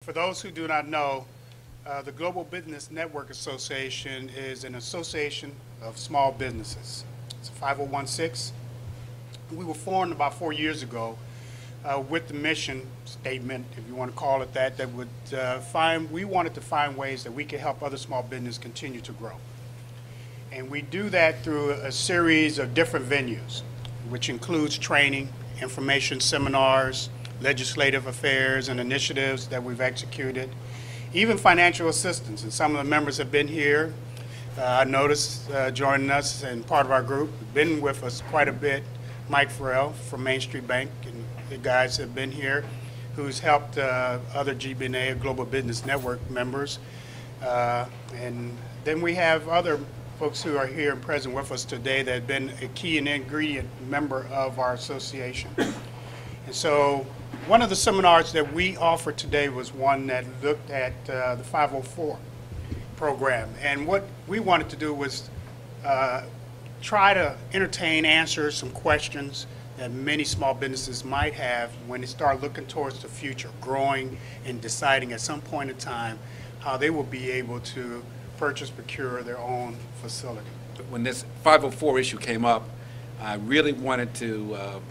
For those who do not know, the Global Business Network Association is an association of small businesses. It's a 501(c). We were formed about 4 years ago with the mission statement, if you want to call it that, that would we wanted to find ways that we could help other small businesses continue to grow. And we do that through a series of different venues, which includes training, information seminars, legislative affairs and initiatives that we've executed, even financial assistance. And some of the members have been here. I noticed joining us and part of our group, been with us quite a bit, Mike Farrell from Main Street Bank, and the guys have been here, who's helped other GBNA, Global Business Network members. And then we have other folks who are here and present with us today that have been a key and ingredient member of our association. And so one of the seminars that we offered today was one that looked at the 504 program. And what we wanted to do was try to entertain, answer some questions that many small businesses might have when they start looking towards the future, growing and deciding at some point in time how they will be able to purchase, procure their own facility. When this 504 issue came up, I really wanted to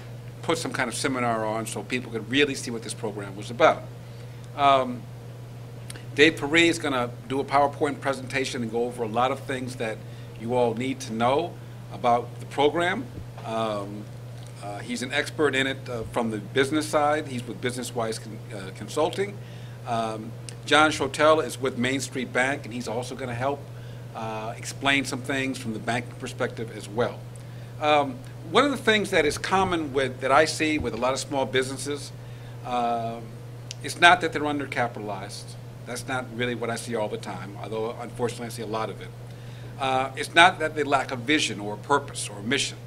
put some kind of seminar on so people could really see what this program was about. Dave Perry is going to do a PowerPoint presentation and go over a lot of things that you all need to know about the program. He's an expert in it from the business side. He's with BusinessWise Consulting. John Schotel is with Main Street Bank, and he's also going to help explain some things from the banking perspective as well. One of the things that is common that I see with a lot of small businesses, it's not that they're undercapitalized. That's not really what I see all the time, although unfortunately I see a lot of it. It's not that they lack a vision or a purpose or a mission.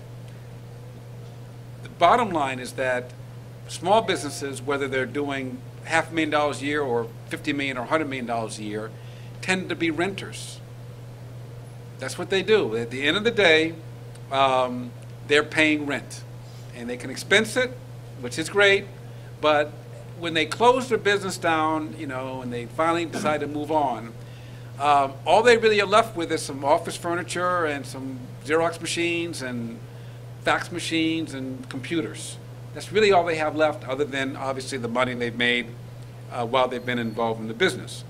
The bottom line is that small businesses, whether they're doing $500,000 a year or $50 million or $100 million a year, tend to be renters. That's what they do. At the end of the day, they're paying rent, and they can expense it, which is great, but when they close their business down, you know, and they finally decide to move on, all they really are left with is some office furniture and some Xerox machines and fax machines and computers. That's really all they have left, other than obviously the money they've made while they've been involved in the business.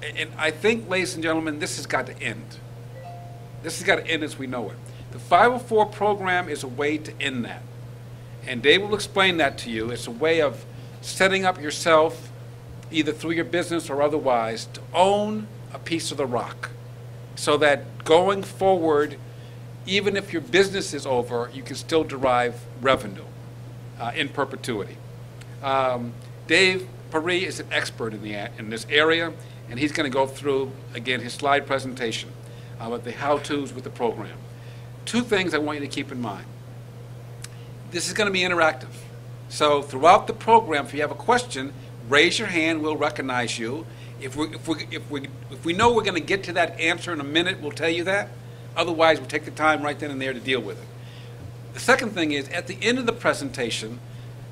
And I think, ladies and gentlemen, this has got to end. This has got to end as we know it. The 504 program is a way to end that. And Dave will explain that to you. It's a way of setting up yourself, either through your business or otherwise, to own a piece of the rock, so that going forward, even if your business is over, you can still derive revenue in perpetuity. Dave Perry is an expert in this area, and he's going to go through, again, his slide presentation about the how-tos with the program. Two things I want you to keep in mind. This is going to be interactive. So throughout the program, if you have a question, raise your hand, we'll recognize you. If we know we're going to get to that answer in a minute, we'll tell you that. Otherwise, we'll take the time right then and there to deal with it. The second thing is, at the end of the presentation,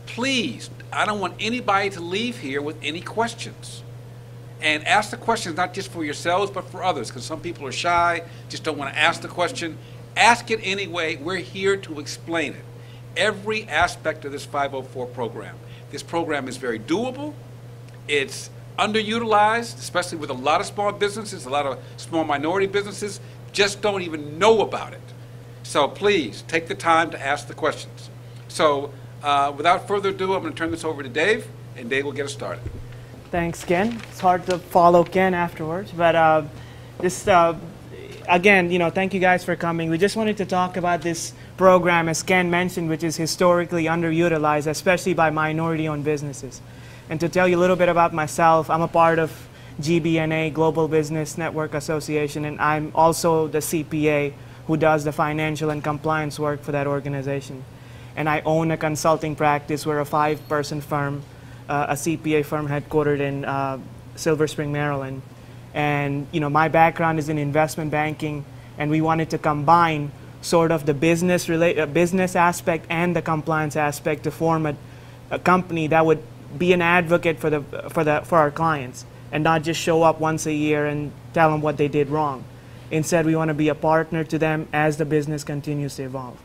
please, I don't want anybody to leave here with any questions. And ask the questions not just for yourselves, but for others, because some people are shy, just don't want to ask the question. Ask it anyway. We're here to explain it. Every aspect of this 504 program. This program is very doable. It's underutilized, especially with a lot of small businesses, a lot of small minority businesses just don't even know about it. So please take the time to ask the questions. So without further ado, I'm going to turn this over to Dave, and Dave will get us started. Thanks, Ken. It's hard to follow Ken afterwards, but again, you know, thank you guys for coming. We just wanted to talk about this program, as Ken mentioned, which is historically underutilized, especially by minority-owned businesses. And to tell you a little bit about myself, I'm a part of GBNA, Global Business Network Association, and I'm also the CPA who does the financial and compliance work for that organization. And I own a consulting practice. We're a 5-person firm, a CPA firm headquartered in Silver Spring, Maryland. And you know, my background is in investment banking, and we wanted to combine sort of the business aspect and the compliance aspect to form a company that would be an advocate for our clients and not just show up once a year and tell them what they did wrong. Instead, we want to be a partner to them as the business continues to evolve.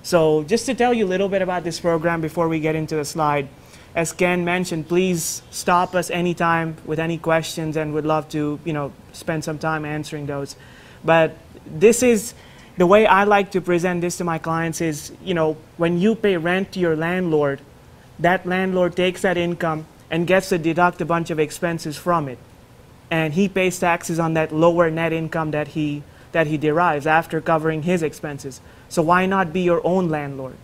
So just to tell you a little bit about this program before we get into the slide, as Ken mentioned, please stop us anytime with any questions, and would love to, spend some time answering those. But this is the way I like to present this to my clients is, when you pay rent to your landlord, that landlord takes that income and gets to deduct a bunch of expenses from it. And he pays taxes on that lower net income that he derives after covering his expenses. So why not be your own landlord?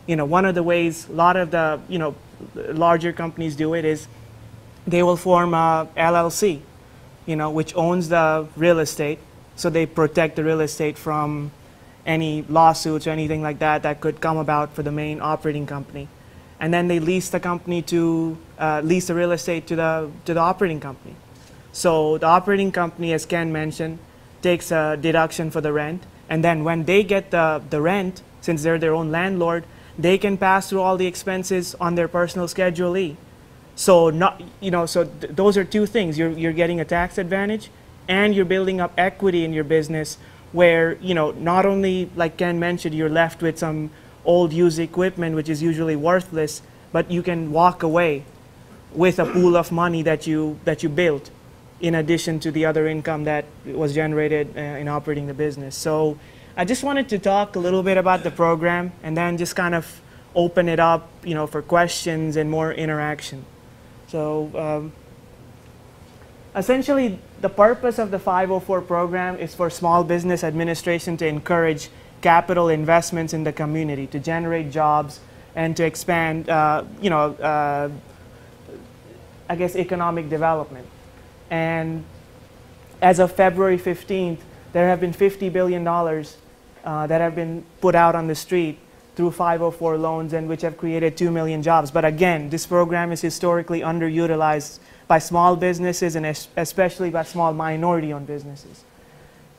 One of the ways a lot of the, larger companies do it is they will form a LLC, which owns the real estate. So they protect the real estate from any lawsuits or anything like that that could come about for the main operating company. And then they lease the company to lease the real estate to the operating company. So the operating company, as Ken mentioned, takes a deduction for the rent, and then when they get the rent, since they're their own landlord, they can pass through all the expenses on their personal Schedule E. So those are two things. You're getting a tax advantage, and you're building up equity in your business, where not only, like Ken mentioned, you're left with some old used equipment, which is usually worthless, but you can walk away with a pool of money that you built, in addition to the other income that was generated in operating the business. So I just wanted to talk a little bit about the program, and then just kind of open it up, for questions and more interaction. So essentially, the purpose of the 504 program is for Small Business Administration to encourage capital investments in the community, to generate jobs, and to expand, economic development. And as of February 15th, there have been $50 billion that have been put out on the street through 504 loans, and which have created 2 million jobs. But again, this program is historically underutilized by small businesses, and especially by small minority-owned businesses.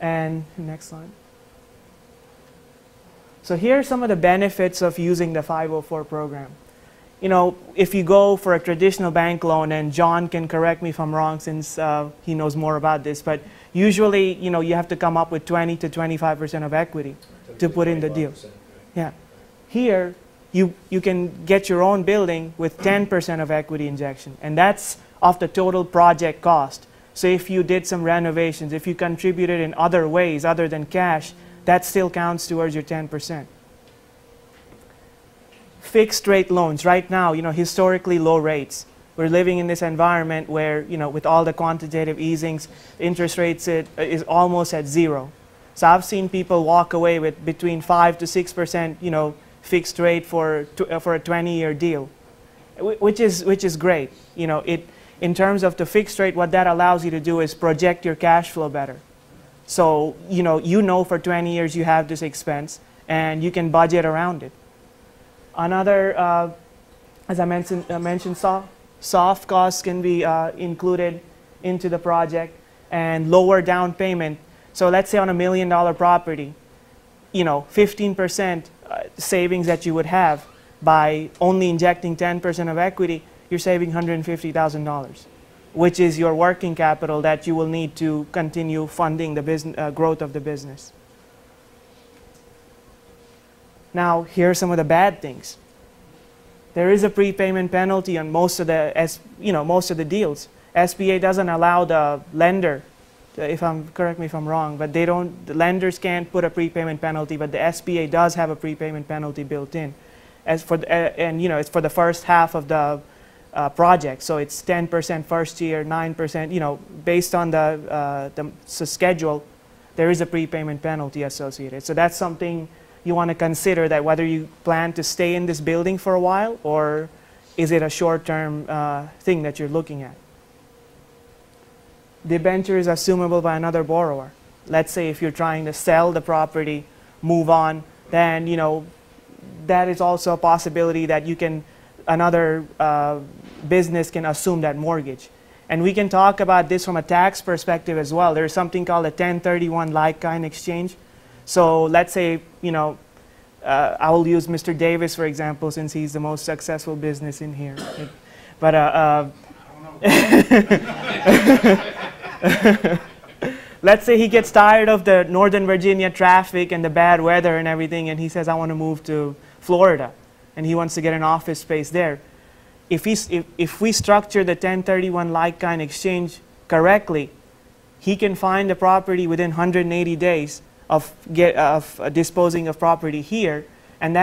And next slide. So here are some of the benefits of using the 504 program. If you go for a traditional bank loan, and John can correct me if I'm wrong since he knows more about this, but usually, you have to come up with 20 to 25% of equity to put in the deal. Yeah. Here, you can get your own building with 10% of equity injection, and that's off the total project cost. So if you did some renovations, if you contributed in other ways other than cash, that still counts towards your 10%. Fixed rate loans. Right now, historically low rates. We're living in this environment where, with all the quantitative easings, interest rates is almost at zero. So I've seen people walk away with between 5 to 6%, fixed rate for a 20-year deal, which is great. In terms of the fixed rate, what that allows you to do is project your cash flow better. So for 20 years you have this expense, and you can budget around it. Another, as I mentioned, soft costs can be included into the project, and lower down payment. So let's say on $1 million property, 15% savings that you would have by only injecting 10% of equity, you're saving $150,000, which is your working capital that you will need to continue funding the business, growth of the business. Now, here are some of the bad things. There is a prepayment penalty on most of the deals. SBA doesn't allow the lender, correct me if I'm wrong, but the lenders can't put a prepayment penalty, but the SBA does have a prepayment penalty built in. It's for the first half of the project, so it's 10% first year, 9%. Based on the schedule, there is a prepayment penalty associated. So that's something you want to consider, that whether you plan to stay in this building for a while, or is it a short-term thing that you're looking at. Debenture is assumable by another borrower. Let's say if you're trying to sell the property, move on, then that is also a possibility that another business can assume that mortgage. And we can talk about this from a tax perspective as well. There's something called a 1031 like-kind exchange. So let's say, I will use Mr. Davis, for example, since he's the most successful business in here. But let's say he gets tired of the Northern Virginia traffic and the bad weather and everything, and he says, I want to move to Florida, and he wants to get an office space there. If we structure the 1031 like-kind exchange correctly, he can find a property within 180 days of disposing of property here, and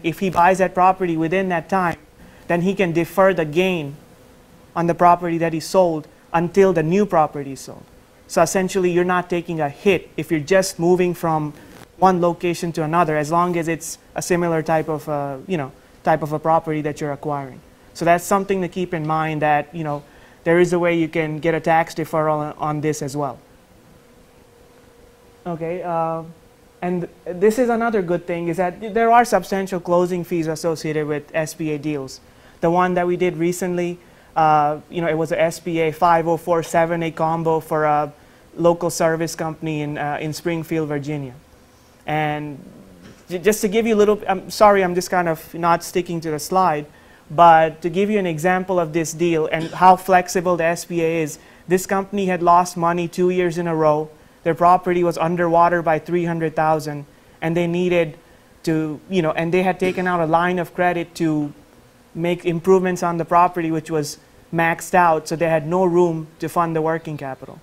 if he buys that property within that time, then he can defer the gain on the property that he sold until the new property is sold. So essentially, you're not taking a hit if you're just moving from one location to another, as long as it's a similar type of a property that you're acquiring. So that's something to keep in mind, that there is a way you can get a tax deferral on this as well. Okay, and this is another good thing, is that there are substantial closing fees associated with SBA deals. The one that we did recently, it was a SBA 504-7A combo for a local service company in Springfield, Virginia. And just to give you a little, I'm sorry, I'm just kind of not sticking to the slide, but to give you an example of this deal and how flexible the SBA is, this company had lost money 2 years in a row. Their property was underwater by $300,000, and they needed to, and they had taken out a line of credit to make improvements on the property, which was maxed out, so they had no room to fund the working capital.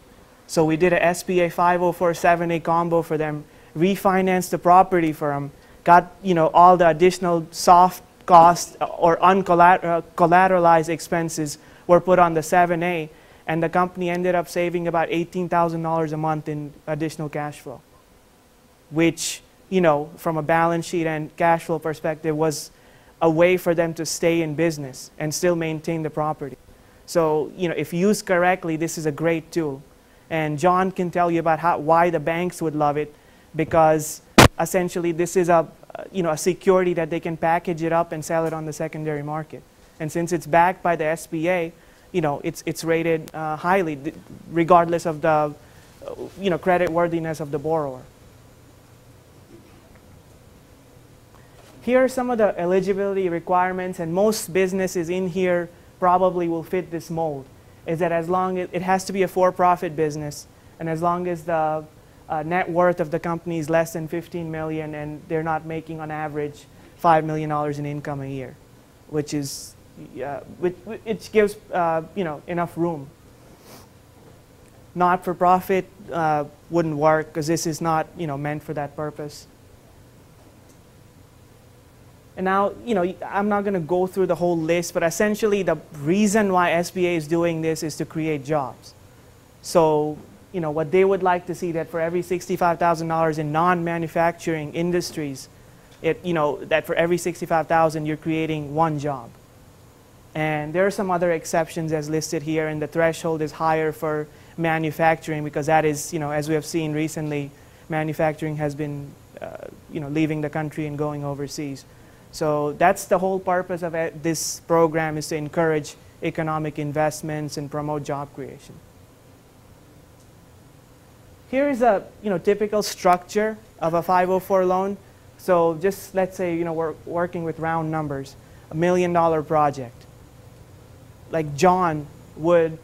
So we did a SBA 504-7A combo for them, refinanced the property for them, got all the additional soft costs or uncollateralized expenses were put on the 7A, and the company ended up saving about $18,000 a month in additional cash flow, which, from a balance sheet and cash flow perspective, was a way for them to stay in business and still maintain the property. So, if used correctly, this is a great tool. And John can tell you about why the banks would love it, because essentially this is a security that they can package it up and sell it on the secondary market. And since it's backed by the SBA, it's rated highly, regardless of the credit worthiness of the borrower. Here are some of the eligibility requirements, and most businesses in here probably will fit this mold. Is that as long as it has to be a for-profit business, and as long as the net worth of the company is less than $15 million, and they're not making on average $5 million in income a year, which is which gives enough room. Not-for-profit wouldn't work, because this is not meant for that purpose. And now, I'm not going to go through the whole list, but essentially the reason why SBA is doing this is to create jobs. So, what they would like to see, that for every $65,000 in non-manufacturing industries, that for every $65,000 you're creating one job. And there are some other exceptions as listed here, and the threshold is higher for manufacturing, because that is, as we have seen recently, manufacturing has been, leaving the country and going overseas. So that's the whole purpose of this program, is to encourage economic investments and promote job creation. Here is a typical structure of a 504 loan. So just let's say we're working with round numbers, $1 million project. Like John would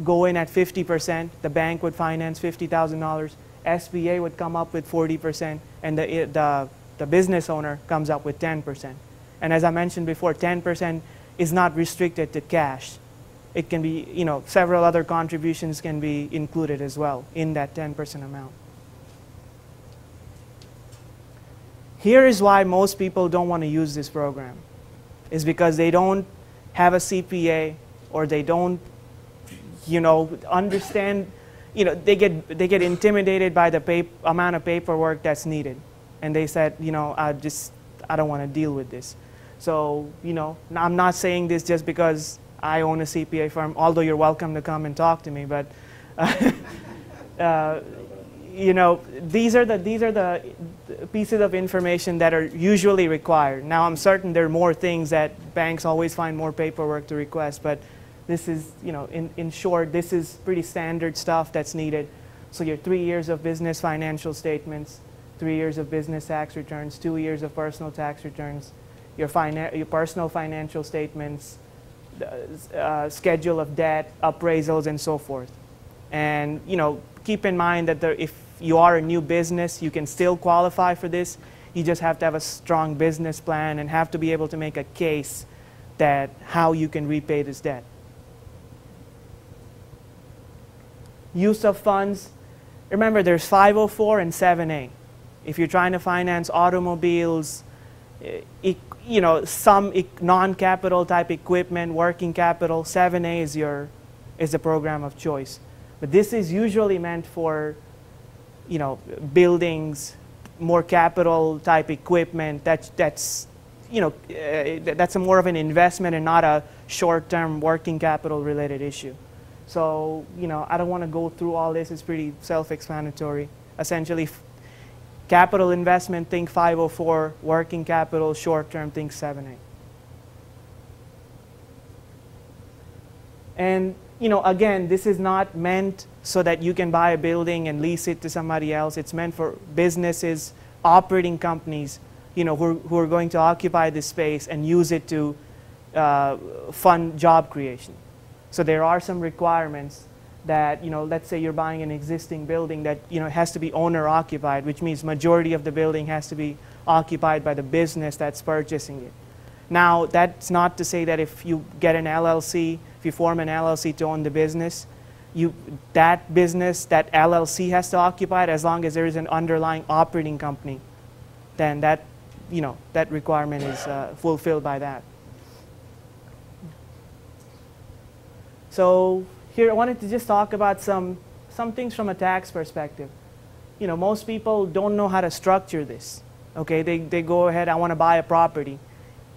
go in at 50%, the bank would finance $50,000, SBA would come up with 40%, and the business owner comes up with 10%. And as I mentioned before, 10% is not restricted to cash. It can be, several other contributions can be included as well in that 10% amount. Here is why most people don't want to use this program, is because they don't have a CPA, or they don't, understand, they get intimidated by the amount of paperwork that's needed. And they said, I don't want to deal with this. So, I'm not saying this just because I own a CPA firm, although you're welcome to come and talk to me. But, these are the pieces of information that are usually required. Now, I'm certain there are more things that banks always find more paperwork to request, but this is, in short, this is pretty standard stuff that's needed. So your 3 years of business financial statements, 3 years of business tax returns, 2 years of personal tax returns, your personal financial statements, schedule of debt, appraisals, and so forth. And keep in mind that if you are a new business, you can still qualify for this. You just have to have a strong business plan and have to be able to make a case that how you can repay this debt. Use of funds. Remember, there's 504 and 7A. If you're trying to finance automobiles, some non-capital type equipment, working capital, 7A is the program of choice. But this is usually meant for, buildings, more capital type equipment. That's more of an investment and not a short-term working capital related issue. So, I don't want to go through all this. It's pretty self-explanatory. Essentially, capital investment, think 504. Working capital, short-term, think 7A. And, again, this is not meant so that you can buy a building and lease it to somebody else. It's meant for businesses, operating companies, who are going to occupy this space and use it to fund job creation. So there are some requirements that, let's say you're buying an existing building that, has to be owner occupied, which means majority of the building has to be occupied by the business that's purchasing it. Now, that's not to say that if you get an LLC, if you form an LLC to own the business, that business, that LLC has to occupy it as long as there is an underlying operating company. Then that requirement is fulfilled by that. So here I wanted to just talk about some things from a tax perspective. Most people don't know how to structure this. Okay, they go ahead, I want to buy a property.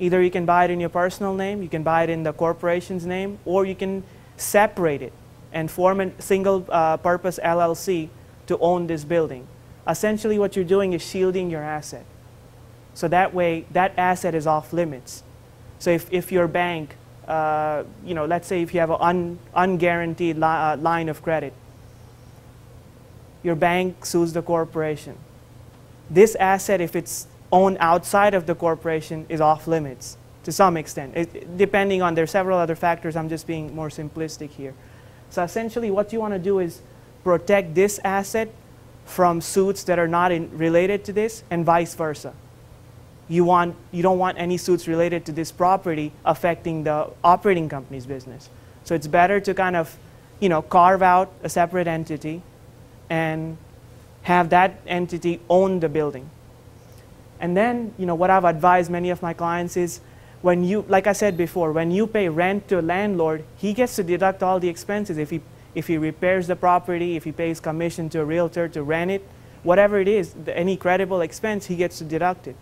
Either you can buy it in your personal name, you can buy it in the corporation's name, or you can separate it and form a single purpose LLC to own this building. Essentially what you're doing is shielding your asset. So that way, that asset is off limits. So if your bank, let's say if you have an unguaranteed line of credit, your bank sues the corporation. This asset, if it's owned outside of the corporation, is off limits to some extent. Depending on, there's several other factors, I'm just being more simplistic here. So essentially what you want to do is protect this asset from suits that are not related to this, and vice versa. You don't want any suits related to this property affecting the operating company's business. So it's better to kind of, carve out a separate entity and have that entity own the building. And then, what I've advised many of my clients is when you, like I said before, when you pay rent to a landlord, he gets to deduct all the expenses. If he repairs the property, if he pays commission to a realtor to rent it, whatever it is, any credible expense, he gets to deduct it.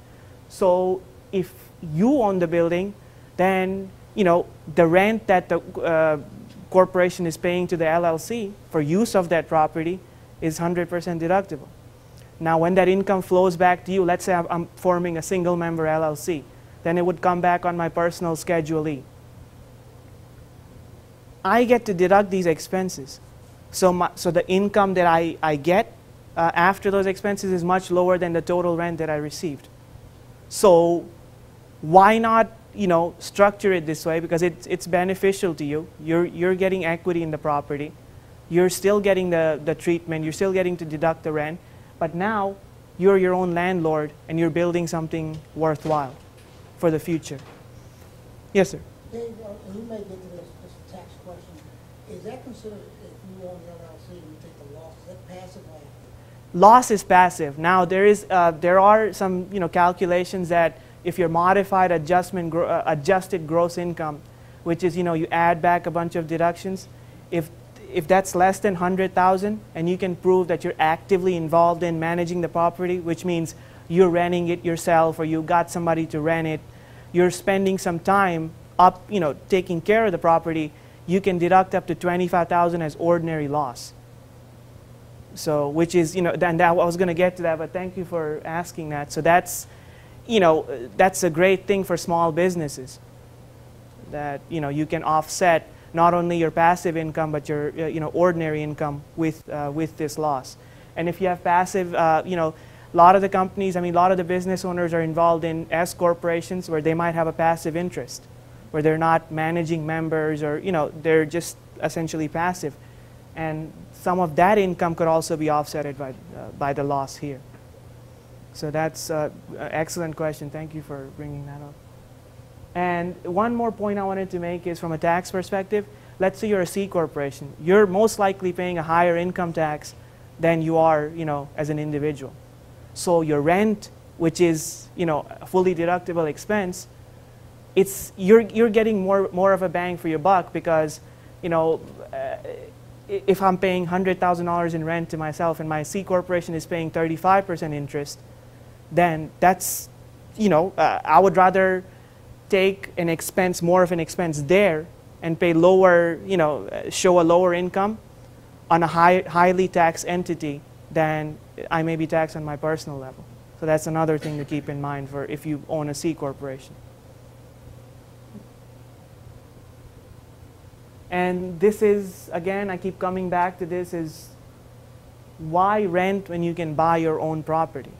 So if you own the building, then the rent that the corporation is paying to the LLC for use of that property is 100% deductible. Now when that income flows back to you, let's say I'm forming a single member LLC, then it would come back on my personal Schedule E. I get to deduct these expenses. So the income that I get after those expenses is much lower than the total rent that I received. So why not, structure it this way? Because it's beneficial to you. You're getting equity in the property. You're still getting the treatment. You're still getting to deduct the rent. But now you're your own landlord and you're building something worthwhile for the future. Yes, sir. Dave, you may get to this tax question. Is that considered, if you own the LLC and you take the loss, is that passive or active? Loss is passive. Now there are some calculations that if your modified adjusted gross income, which is you add back a bunch of deductions, if that's less than 100,000 and you can prove that you're actively involved in managing the property, which means you're renting it yourself or you got somebody to rent it, you're spending some time taking care of the property, you can deduct up to 25,000 as ordinary loss. So, which is, and I was going to get to that, but thank you for asking that. So that's, that's a great thing for small businesses, that, you can offset not only your passive income, but your, ordinary income with this loss. And if you have passive, a lot of the companies, a lot of the business owners are involved in S corporations where they might have a passive interest. where they're not managing members, or they're just essentially passive. And some of that income could also be offset by the loss here. So that's an excellent question. Thank you for bringing that up. And one more point I wanted to make is from a tax perspective, let's say you're a C corporation. You're most likely paying a higher income tax than you are, as an individual. So your rent, which is, a fully deductible expense, you're getting more of a bang for your buck because, if I'm paying $100,000 in rent to myself and my C corporation is paying 35% interest, then that's, I would rather take an expense, more of an expense there, and pay lower, show a lower income on a highly taxed entity than I may be taxed on my personal level. So that's another thing to keep in mind for if you own a C corporation. And this is, again, I keep coming back to this, is why rent when you can buy your own property?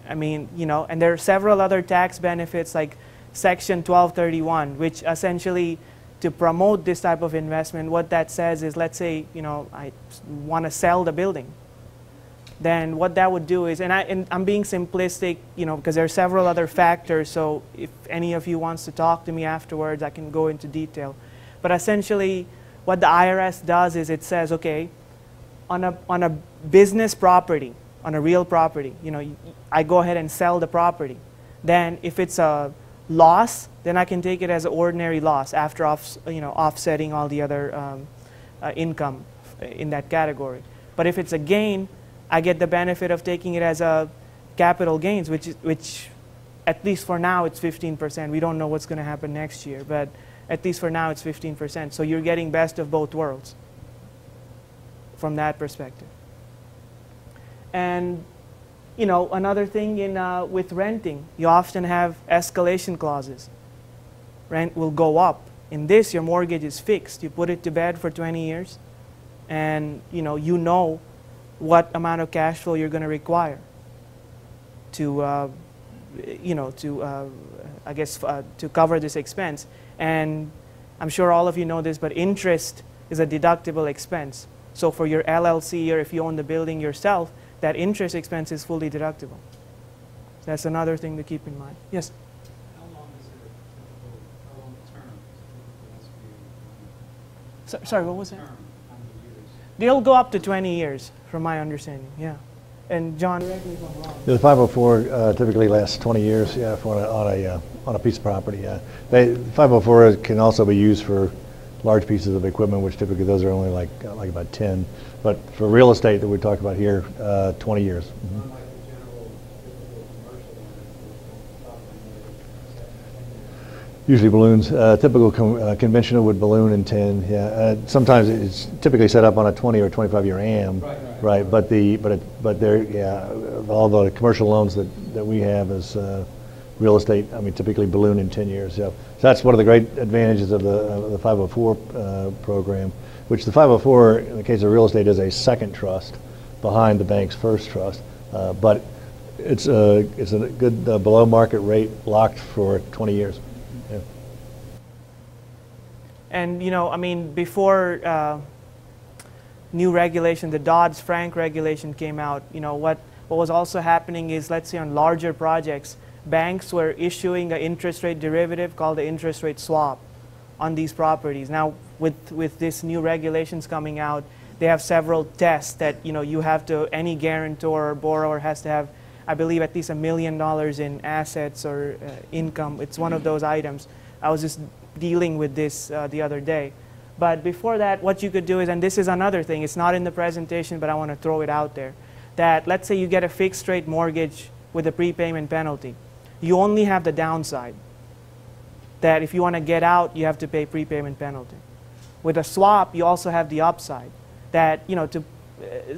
I mean, and there are several other tax benefits like Section 1231, which essentially to promote this type of investment, what that says is, let's say, I want to sell the building. Then what that would do is, and I'm being simplistic, because there are several other factors, so if any of you wants to talk to me afterwards, I can go into detail. But essentially, what the IRS does is it says, okay, on a business property, on a real property, I go ahead and sell the property. Then if it's a loss, then I can take it as an ordinary loss after offsetting all the other income in that category. But if it's a gain, I get the benefit of taking it as a capital gains, which at least for now it's 15%. We don't know what's going to happen next year, but at least for now it's 15%. So you're getting best of both worlds from that perspective. And another thing with renting, you often have escalation clauses. Rent will go up. In this, your mortgage is fixed. You put it to bed for 20 years, and you know what amount of cash flow you're going to require to, to cover this expense. And I'm sure all of you know this, but interest is a deductible expense. So for your LLC, or if you own the building yourself, that interest expense is fully deductible. That's another thing to keep in mind. Yes? How long is it how long term is the SBA? Sorry, what was that? Term, how many years? They'll go up to 20 years, from my understanding, yeah. And John, correct me if I'm wrong. The 504 typically lasts 20 years, yeah, on a piece of property. Yeah. 504 can also be used for large pieces of equipment, which typically those are only like about 10. But for real estate that we talk about here, 20 years. Mm-hmm. Unlike the general typical commercial one, Usually balloons. Typical conventional would balloon in 10. Yeah. Sometimes it's typically set up on a 20 or 25-year AM. Right. But all the commercial loans that we have as real estate, I mean, typically balloon in 10 years. So that's one of the great advantages of the 504 program, which the 504, in the case of real estate, is a second trust behind the bank's first trust. But it's a good below market rate locked for 20 years. Yeah. And I mean, before new regulation, the Dodd-Frank regulation came out, what was also happening is, let's say on larger projects, banks were issuing an interest rate derivative called the interest rate swap on these properties. Now, with this new regulations coming out, they have several tests that you have to, any guarantor or borrower has to have, I believe, at least $1 million in assets or income. It's one of those items. I was just dealing with this the other day. But before that, what you could do is, and this is another thing, it's not in the presentation, but I want to throw it out there, that let's say you get a fixed rate mortgage with a prepayment penalty. You only have the downside, that if you want to get out, you have to pay prepayment penalty. With a swap, you also have the upside, that, to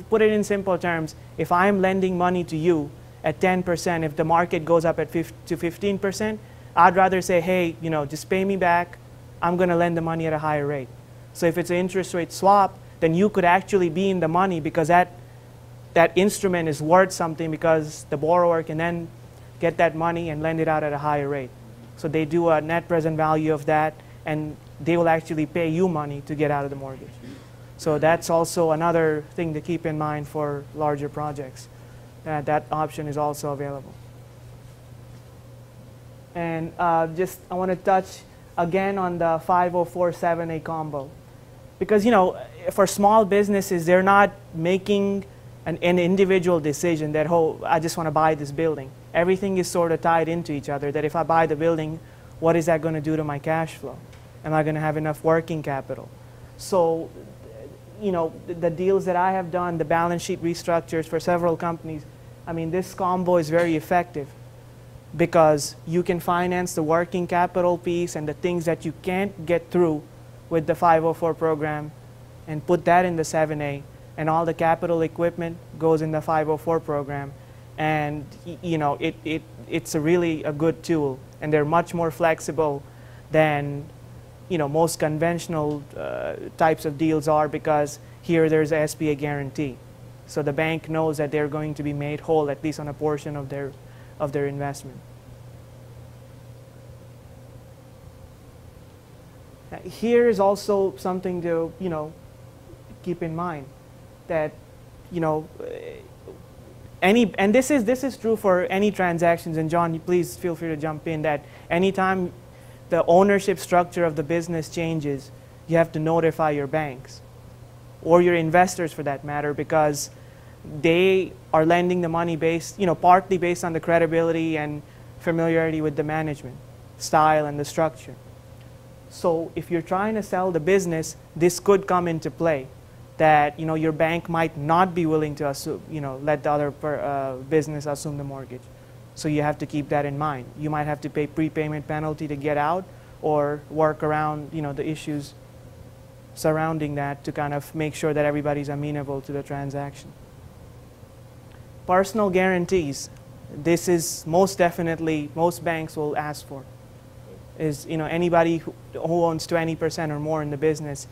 put it in simple terms, if I'm lending money to you at 10%, if the market goes up to 15%, I'd rather say, hey, just pay me back, I'm going to lend the money at a higher rate. So if it's an interest rate swap, then you could actually be in the money because that instrument is worth something, because the borrower can then get that money and lend it out at a higher rate. So they do a net present value of that, and they will actually pay you money to get out of the mortgage. So that's also another thing to keep in mind for larger projects. That option is also available. And I want to touch again on the 504-7A combo. Because, you know, for small businesses, they're not making an individual decision that, oh, I just want to buy this building. Everything is sort of tied into each other, that if I buy the building, what is that going to do to my cash flow? Am I going to have enough working capital? So, you know, the deals that I have done, the balance sheet restructures for several companies, I mean, this combo is very effective because you can finance the working capital piece and the things that you can't get through with the 504 program and put that in the 7A, and all the capital equipment goes in the 504 program. And you know, it's really a good tool, and they're much more flexible than, you know, most conventional types of deals are, because here there's a SBA guarantee. So the bank knows that they're going to be made whole, at least on a portion of their investment. Here is also something to, you know, keep in mind, that, you know, and this is true for any transactions, and John, please feel free to jump in, that anytime the ownership structure of the business changes, you have to notify your banks, or your investors for that matter, because they are lending the money based, you know, partly based on the credibility and familiarity with the management style and the structure. So if you're trying to sell the business, this could come into play, that, you know, your bank might not be willing to assume, you know, let the other business assume the mortgage. So you have to keep that in mind. You might have to pay prepayment penalty to get out, or work around, you know, the issues surrounding that to kind of make sure that everybody's amenable to the transaction. Personal guarantees. This is most definitely, most banks will ask for. Is, you know, anybody who owns 20% or more in the business.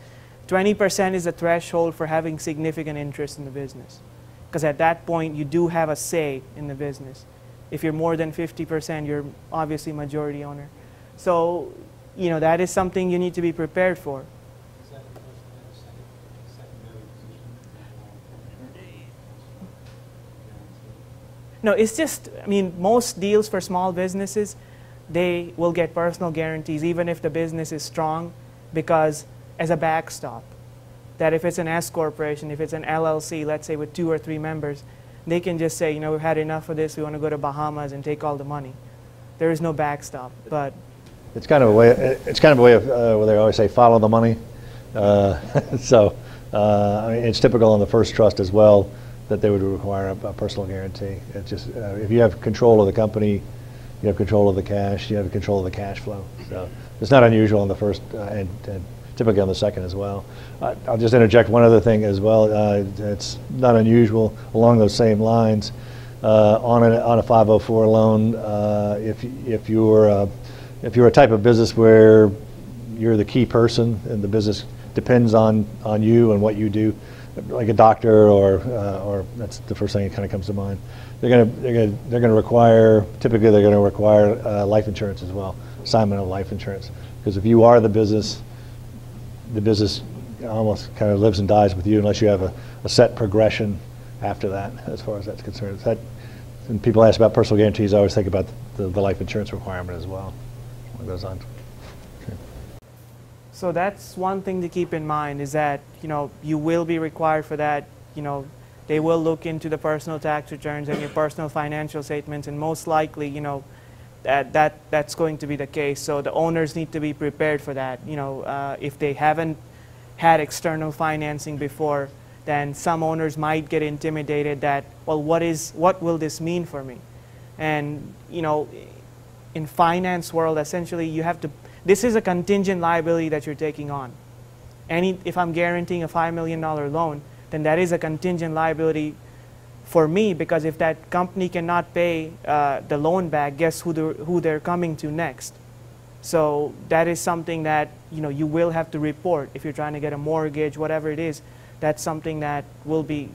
20% is the threshold for having significant interest in the business, because at that point you do have a say in the business. If you're more than 50%, you're obviously majority owner. So, you know, that is something you need to be prepared for. Is that the first and secondary position? No, it's just, I mean, most deals for small businesses, they will get personal guarantees even if the business is strong, because as a backstop, that if it's an S corporation, if it's an LLC, let's say with 2 or 3 members, they can just say, you know, we've had enough of this, we want to go to Bahamas and take all the money. There is no backstop, but It's kind of a way. It's kind of a way of where they always say follow the money. So I mean, it's typical in the first trust as well that they would require a personal guarantee. It's just if you have control of the company, you have control of the cash, you have control of the cash flow. So it's not unusual on the first and typically on the second as well. I'll just interject one other thing as well. It's not unusual along those same lines. On a 504 loan, if you're a type of business where you're the key person and the business depends on you and what you do, like a doctor or that's the first thing that kind of comes to mind. They're going to require, typically they're going to require life insurance as well, assignment of life insurance, because if you are the business almost kind of lives and dies with you unless you have a set progression after that, as far as that's concerned. When people ask about personal guarantees, I always think about the life insurance requirement as well. What goes on. Okay. so that's one thing to keep in mind, is that, you know, you will be required for that. You know, they will look into the personal tax returns and your personal financial statements, and most likely, you know, that's going to be the case. So the owners need to be prepared for that. You know, if they haven't had external financing before, then some owners might get intimidated that, well, what will this mean for me? And, you know, in finance world, essentially you have to, this is a contingent liability that you're taking on. If I'm guaranteeing a $5 million loan, then that is a contingent liability for me, because if that company cannot pay the loan back, guess who they're coming to next? So that is something that, you know, you will have to report if you're trying to get a mortgage, whatever it is. That's something that will be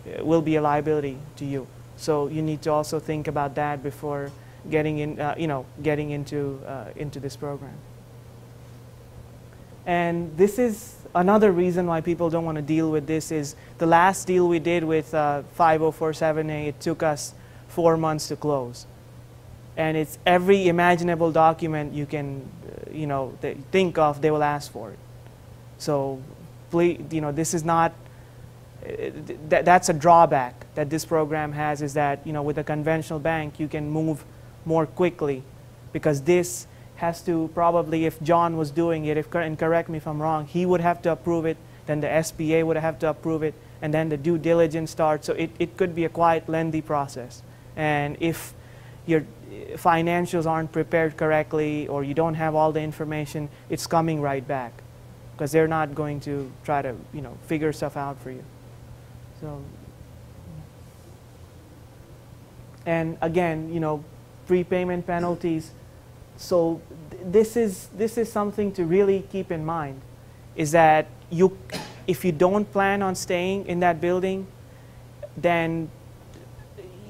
a liability to you. So you need to also think about that before getting in, getting into this program. And this is another reason why people don't want to deal with this. Is the last deal we did with 5047A, it took us 4 months to close. And it's every imaginable document you can, think of, they will ask for it. So, please, this is not, that's a drawback that this program has, is that, with a conventional bank, you can move more quickly, because this has to probably, if John was doing it, and correct me if I'm wrong, he would have to approve it, then the SBA would have to approve it, and then the due diligence starts. So it could be a quite lengthy process. And if your financials aren't prepared correctly, or you don't have all the information, it's coming right back, because they're not going to try to, figure stuff out for you. So, and again, prepayment penalties. So this is something to really keep in mind, is that if you don't plan on staying in that building, then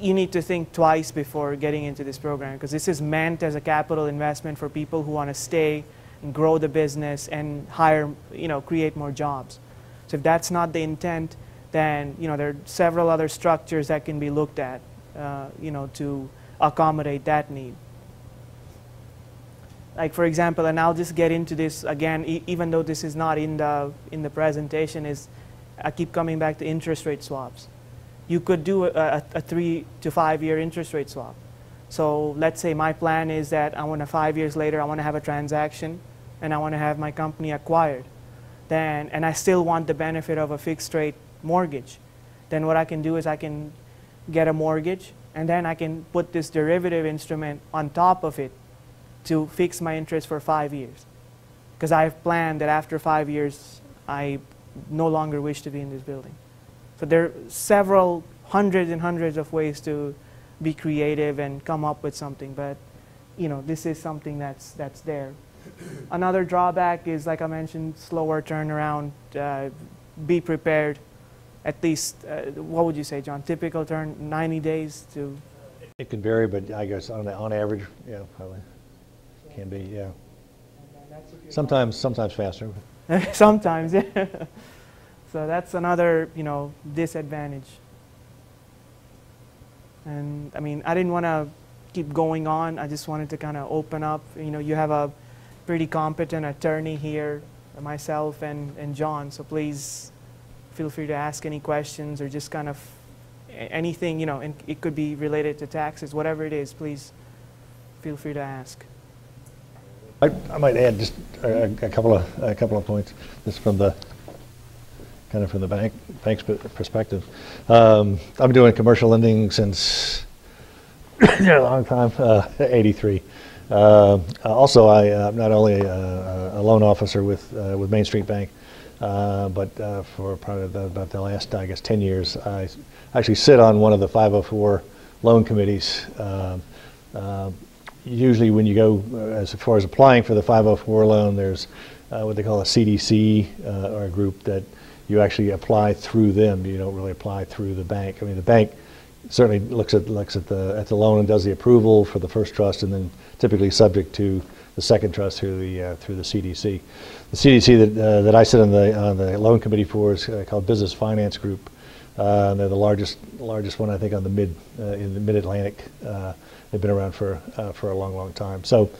you need to think twice before getting into this program, because this is meant as a capital investment for people who want to stay and grow the business and hire, create more jobs. So if that's not the intent, then there are several other structures that can be looked at, to accommodate that need. Like, for example, and I'll just get into this again, even though this is not in the presentation, is I keep coming back to interest rate swaps. You could do a 3 to 5 year interest rate swap. So let's say my plan is that I want to 5 years later, I want to have a transaction, and I want to have my company acquired. And I still want the benefit of a fixed rate mortgage. Then what I can do is I can get a mortgage, and then I can put this derivative instrument on top of it to fix my interest for 5 years. Because I've planned that after 5 years, I no longer wish to be in this building. So there are several hundreds and hundreds of ways to be creative and come up with something, but this is something that's there. Another drawback is, like I mentioned, slower turnaround. Be prepared. At least, what would you say, John? Typical 90 days to? It can vary, but I guess on average, yeah, probably can be, yeah. Sometimes faster. Sometimes, yeah. So that's another, disadvantage. And I mean, I didn't want to keep going on. I just wanted to kind of open up. You have a pretty competent attorney here, myself and John. So please feel free to ask any questions, or just kind of anything, and it could be related to taxes, whatever it is. Please feel free to ask. I might add just a couple of points, just from the bank's perspective. I've been doing commercial lending since a long time, 83. Also, I'm not only a loan officer with Main Street Bank, but for probably about the last, I guess, 10 years, I actually sit on one of the 504 loan committees. Usually when you go, as far as applying for the 504 loan, there's what they call a CDC, or a group that you actually apply through them. You don't really apply through the bank. I mean, the bank certainly looks at the loan and does the approval for the first trust, and then typically subject to the second trust through the CDC. The CDC that I sit on the loan committee for is called Business Finance Group. They're the largest one, I think, on the in the Mid-Atlantic. They've been around for a long time. So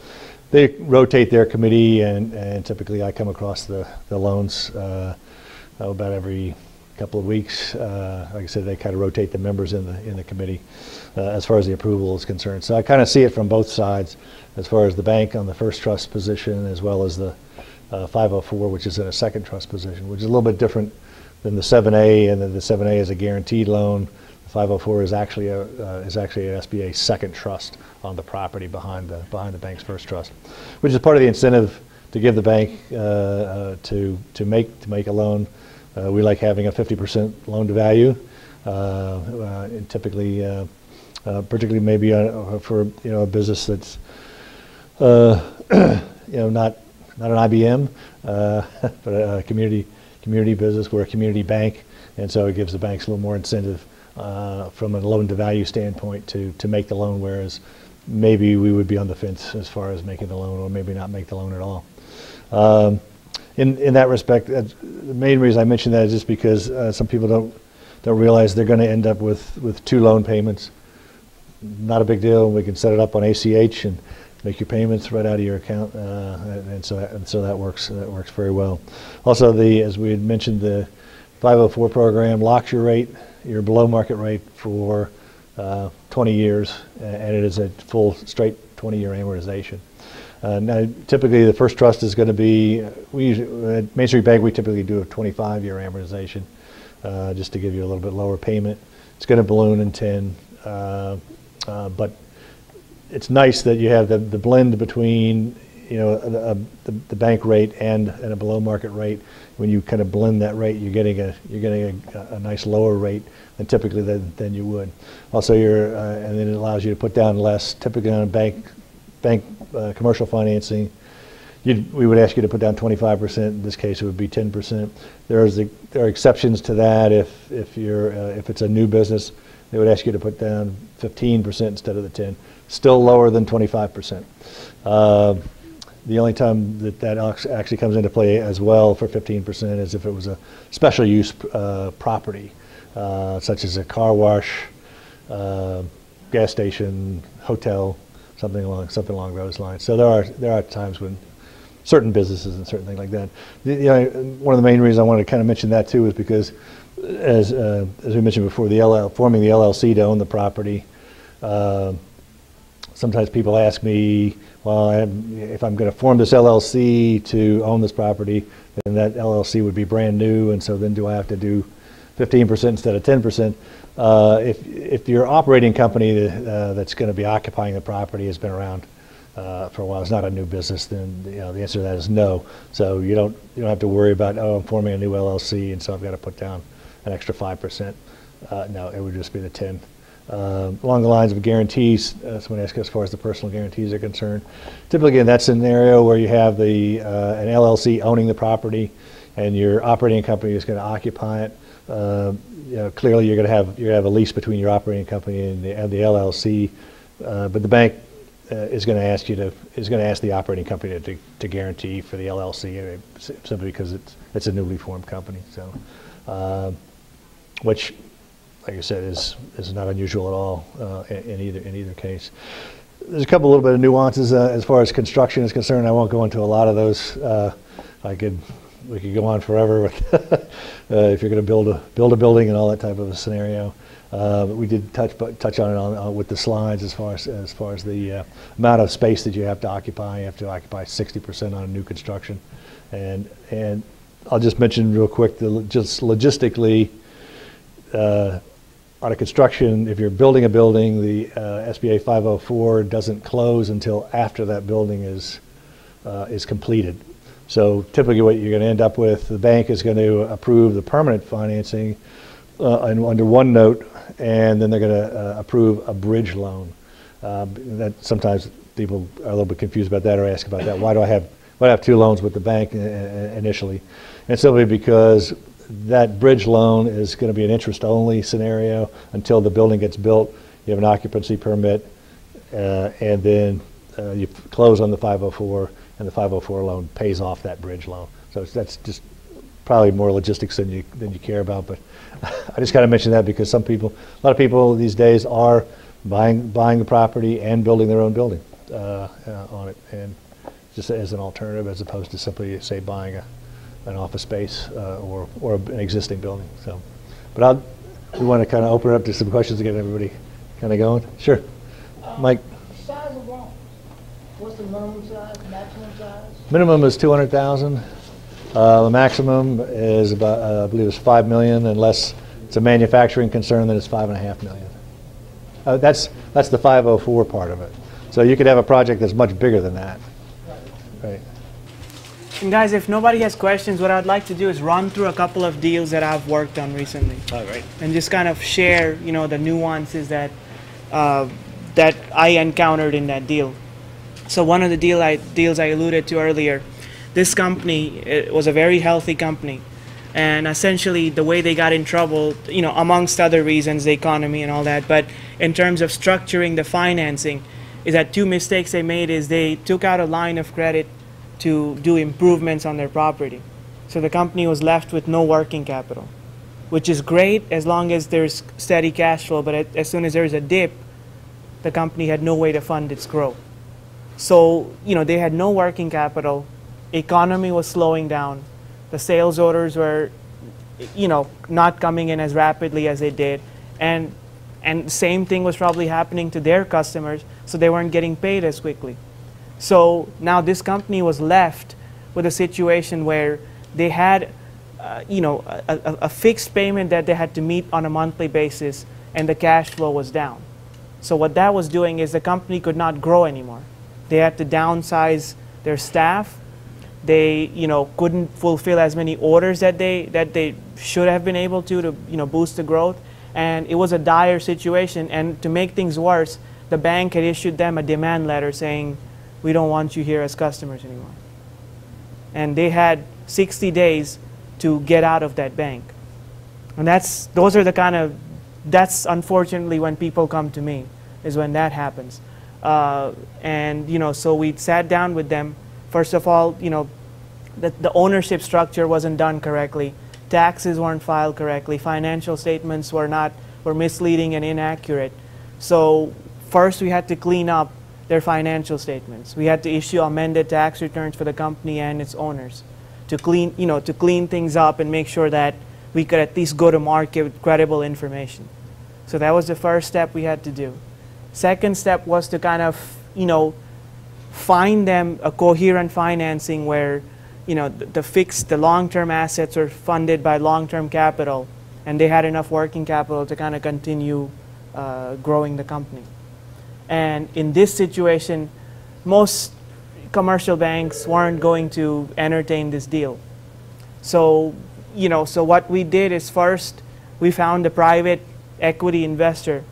they rotate their committee, and typically I come across the loans about every couple of weeks. Like I said, they kind of rotate the members in the committee as far as the approval is concerned. So I kind of see it from both sides, as far as the bank on the first trust position, as well as the 504, which is in a second trust position, which is a little bit different than the 7A, and then the 7A is a guaranteed loan. The 504 is actually an SBA second trust on the property behind the bank's first trust, which is part of the incentive to give the bank to make a loan. We like having a 50% loan to value, and typically, particularly maybe for a business that's not an IBM, but a community business. We're a community bank, and so it gives the banks a little more incentive from a loan to value standpoint to make the loan, whereas maybe we would be on the fence as far as making the loan, or maybe not make the loan at all. In that respect, the main reason I mention that is just because some people don't realize they're going to end up with 2 loan payments. Not a big deal. We can set it up on ACH and make your payments right out of your account, and so that works very well. Also, as we had mentioned, the 504 program locks your rate, your below market rate for 20 years, and it is a full straight 20-year amortization. Now, typically the first trust is going to be, at Main Street Bank we typically do a 25-year amortization, just to give you a little bit lower payment. It's going to balloon in 10, but it's nice that you have the blend between, you know, the bank rate and a below market rate. When you kind of blend that rate, you're getting a nice lower rate than typically than you would. Also, and then it allows you to put down less. Typically on bank commercial financing, we would ask you to put down 25%. In this case, it would be 10%. There are exceptions to that. If it's a new business, they would ask you to put down 15% instead of the 10. Still lower than 25%. The only time that actually comes into play as well for 15% is if it was a special use property, such as a car wash, gas station, hotel, something along those lines. So there are times when certain businesses and certain things like that. One of the main reasons I wanted to kind of mention that too is because, as we mentioned before, forming the LLC to own the property. Sometimes people ask me, well, if I'm going to form this LLC to own this property, then that LLC would be brand new, and so then do I have to do 15% instead of 10%? If your operating company that's going to be occupying the property has been around for a while, it's not a new business, then the answer to that is no. So you don't have to worry about, oh, I'm forming a new LLC, and so I've got to put down an extra 5%. No, it would just be the 10. Along the lines of guarantees, someone asked as far as the personal guarantees are concerned. Typically in that scenario where you have an LLC owning the property and your operating company is going to occupy it, clearly you're going to have a lease between your operating company and the LLC, but the bank is going to ask the operating company to guarantee for the LLC, simply because it's a newly formed company. So, which, like I said, is not unusual at all in either case. There's a little bit of nuances as far as construction is concerned. I won't go into a lot of those. We could go on forever with if you're going to build a building and all that type of a scenario. But we did touch on it with the slides as far as the amount of space that you have to occupy. You have to occupy 60% on a new construction, and I'll just mention real quick just logistically. On a construction, if you're building a building, the SBA 504 doesn't close until after that building is completed. So typically what you're going to end up with, the bank is going to approve the permanent financing under one note, and then they're going to approve a bridge loan. That sometimes people are a little bit confused about that or ask about that. Why do I have 2 loans with the bank initially? And simply because that bridge loan is going to be an interest-only scenario until the building gets built. You have an occupancy permit, and then you close on the 504, and the 504 loan pays off that bridge loan. So that's just probably more logistics than you care about. But I just got to mention that because a lot of people these days are buying the property and building their own building on it, and just as an alternative as opposed to simply, say, buying an office space or an existing building. So, but we want to kind of open it up to some questions to get everybody kind of going. Sure, Mike. Size of loans. What's the minimum size, maximum size? Minimum is 200,000. The maximum is about, I believe, it's 5 million, unless it's a manufacturing concern. Then it's 5.5 million. That's the 504 part of it. So you could have a project that's much bigger than that. Right. And guys, if nobody has questions, what I'd like to do is run through a couple of deals that I've worked on recently. All right. And just kind of share, the nuances that I encountered in that deal. So one of the deals I alluded to earlier, this company, it was a very healthy company. And essentially the way they got in trouble, amongst other reasons, the economy and all that, but in terms of structuring the financing, is that two mistakes they made is they took out a line of credit to do improvements on their property. So the company was left with no working capital, which is great as long as there's steady cash flow, but as soon as there's a dip, the company had no way to fund its growth. So, they had no working capital, economy was slowing down, the sales orders were, not coming in as rapidly as they did, and the same thing was probably happening to their customers, so they weren't getting paid as quickly. So now this company was left with a situation where they had, a fixed payment that they had to meet on a monthly basis, and the cash flow was down. So what that was doing is the company could not grow anymore. They had to downsize their staff. They, couldn't fulfill as many orders that they should have been able to boost the growth. And it was a dire situation. And to make things worse, the bank had issued them a demand letter saying, we don't want you here as customers anymore. And they had 60 days to get out of that bank. And that's unfortunately when people come to me, is when that happens. So we sat down with them. First of all, the ownership structure wasn't done correctly. Taxes weren't filed correctly. Financial statements were misleading and inaccurate. So first we had to clean up their financial statements. We had to issue amended tax returns for the company and its owners to clean things up and make sure that we could at least go to market with credible information. So that was the first step we had to do. Second step was to kind of, find them a coherent financing where, the long-term assets were funded by long-term capital, and they had enough working capital to kind of continue growing the company. And in this situation, most commercial banks weren't going to entertain this deal. So, so what we did is first we found a private equity investor